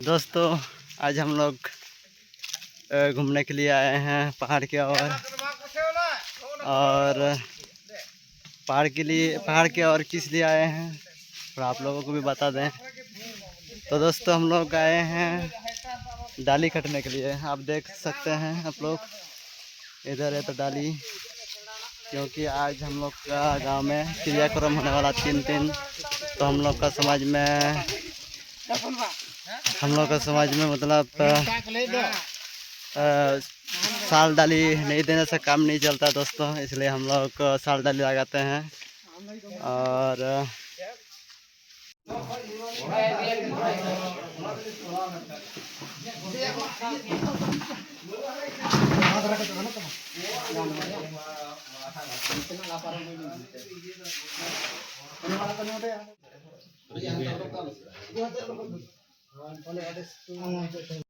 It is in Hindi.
दोस्तों आज हम लोग घूमने के लिए आए हैं पहाड़ की ओर। और पहाड़ की ओर किस लिए आए हैं और आप लोगों को भी बता दें। तो दोस्तों हम लोग आए हैं डाली कटने के लिए। आप देख सकते हैं आप लोग, इधर है तो डाली, क्योंकि आज हम लोग का गांव में क्रियाक्रम होने वाला 3 दिन। तो हम लोग का समाज में मतलब साल डाली नहीं देने से काम नहीं चलता दोस्तों, इसलिए हम लोग साल डाली लगाते हैं। और